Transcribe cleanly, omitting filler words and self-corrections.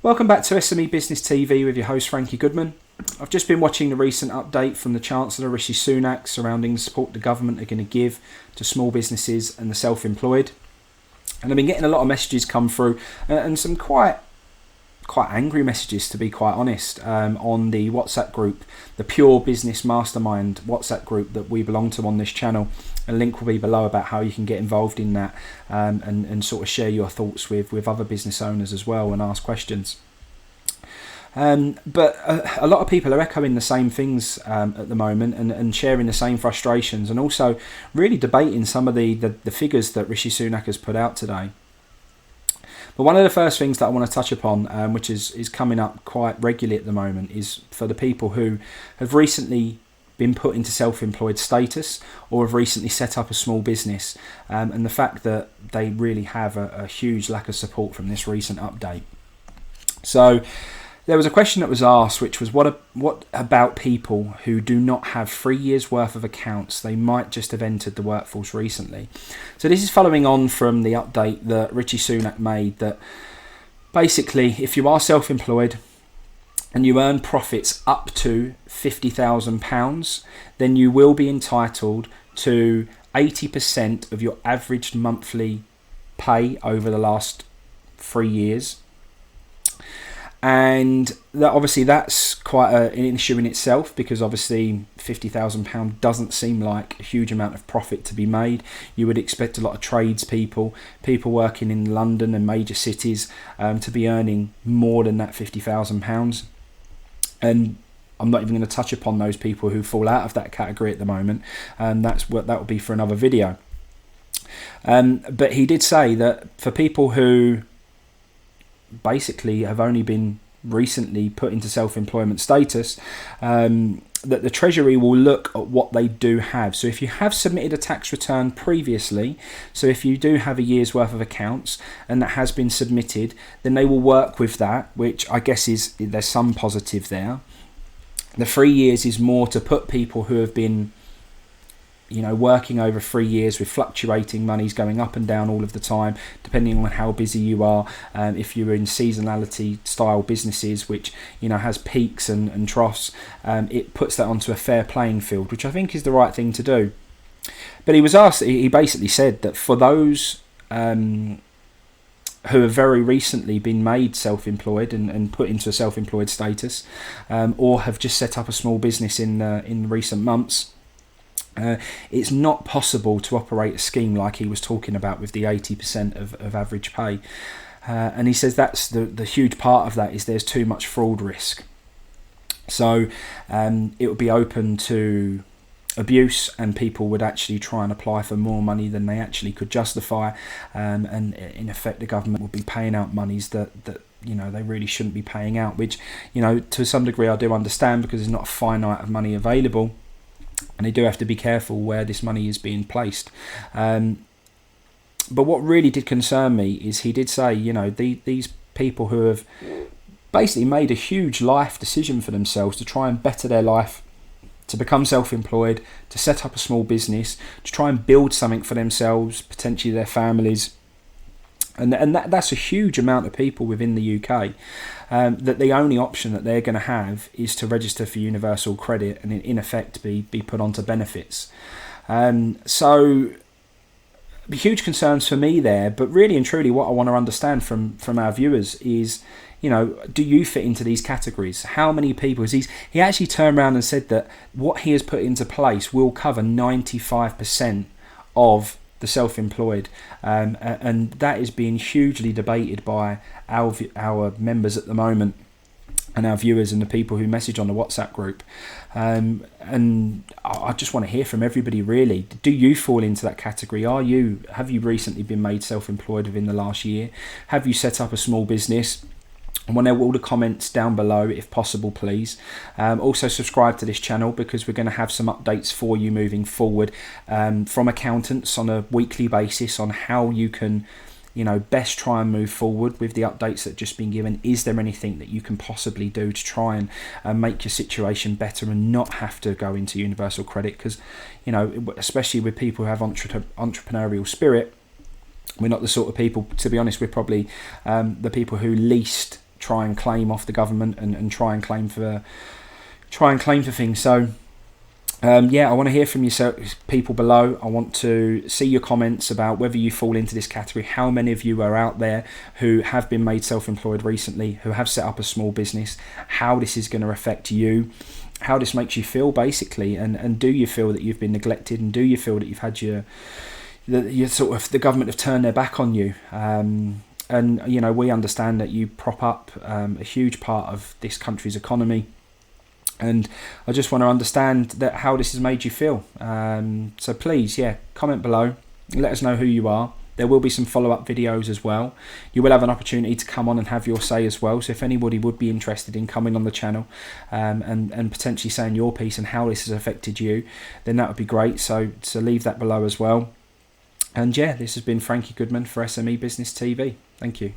Welcome back to SME Business TV with your host Frankie Goodman. I've just been watching the recent update from the Chancellor Rishi Sunak surrounding the support the government are going to give to small businesses and the self-employed. And I've been getting a lot of messages come through and some quite angry messages, to be quite honest, on the WhatsApp group, the Pure Business Mastermind WhatsApp group that we belong to on this channel. A link will be below about how you can get involved in that and sort of share your thoughts with other business owners as well and ask questions. But a lot of people are echoing the same things at the moment and sharing the same frustrations, and also really debating some of the figures that Rishi Sunak has put out today. But one of the first things that I want to touch upon, which is coming up quite regularly at the moment, is for the people who have recently been put into self-employed status or have recently set up a small business, and the fact that they really have a huge lack of support from this recent update. So there was a question that was asked, which was what about people who do not have 3 years worth of accounts? They might just have entered the workforce recently. So this is following on from the update that Rishi Sunak made, that basically if you are self-employed and you earn profits up to £50,000, then you will be entitled to 80% of your average monthly pay over the last 3 years. And that obviously that's quite an issue in itself, because obviously £50,000 doesn't seem like a huge amount of profit to be made. You would expect a lot of tradespeople, people working in London and major cities, to be earning more than that £50,000. And I'm not even going to touch upon those people who fall out of that category at the moment, and that will be for another video. But he did say that for people who basically have only been recently put into self-employment status, that the Treasury will look at what they do have. So if you have submitted a tax return previously, so if you do have a year's worth of accounts and that has been submitted, then they will work with that, which I guess there's some positive there. The 3 years is more to put people who have been working over 3 years with fluctuating monies going up and down all of the time, depending on how busy you are. If you're in seasonality style businesses, which has peaks and troughs, it puts that onto a fair playing field, which I think is the right thing to do. But he was asked, he basically said that for those who have very recently been made self-employed and put into a self-employed status, or have just set up a small business in recent months, it's not possible to operate a scheme like he was talking about with the 80% of average pay. And he says that's the huge part of that is there's too much fraud risk. So it would be open to abuse, and people would actually try and apply for more money than they actually could justify. And in effect, the government would be paying out monies that they really shouldn't be paying out, which, to some degree I do understand, because there's not a finite of money available. And they do have to be careful where this money is being placed. But what really did concern me is he did say, these people who have basically made a huge life decision for themselves to try and better their life, to become self-employed, to set up a small business, to try and build something for themselves, potentially their families. And that's a huge amount of people within the UK, that the only option that they're going to have is to register for universal credit and in effect be put onto benefits. So huge concerns for me there, but really and truly what I want to understand from our viewers is, do you fit into these categories? How many people? He actually turned around and said that what he has put into place will cover 95% of the self-employed, and that is being hugely debated by our members at the moment, and our viewers and the people who message on the WhatsApp group. And I just want to hear from everybody really. Do you fall into that category? Have you recently been made self-employed within the last year? Have you set up a small business? I want all the comments down below if possible, please. Also subscribe to this channel, because we're going to have some updates for you moving forward from accountants on a weekly basis on how you can best try and move forward with the updates that have just been given. Is there anything that you can possibly do to try and make your situation better and not have to go into universal credit? Because especially with people who have entrepreneurial spirit, we're not the sort of people, to be honest, we're probably the people who least try and claim off the government and try and claim for things. So I want to hear from you, people below. I want to see your comments about whether you fall into this category, how many of you are out there who have been made self-employed recently, who have set up a small business, how this is going to affect you, how this makes you feel basically, and do you feel that you've been neglected, and do you feel that you've had the government have turned their back on you? And we understand that you prop up a huge part of this country's economy. And I just want to understand how this has made you feel. So please, comment below. Let us know who you are. There will be some follow-up videos as well. You will have an opportunity to come on and have your say as well. So if anybody would be interested in coming on the channel and potentially saying your piece and how this has affected you, then that would be great. So leave that below as well. And this has been Frankie Goodman for SME Business TV. Thank you.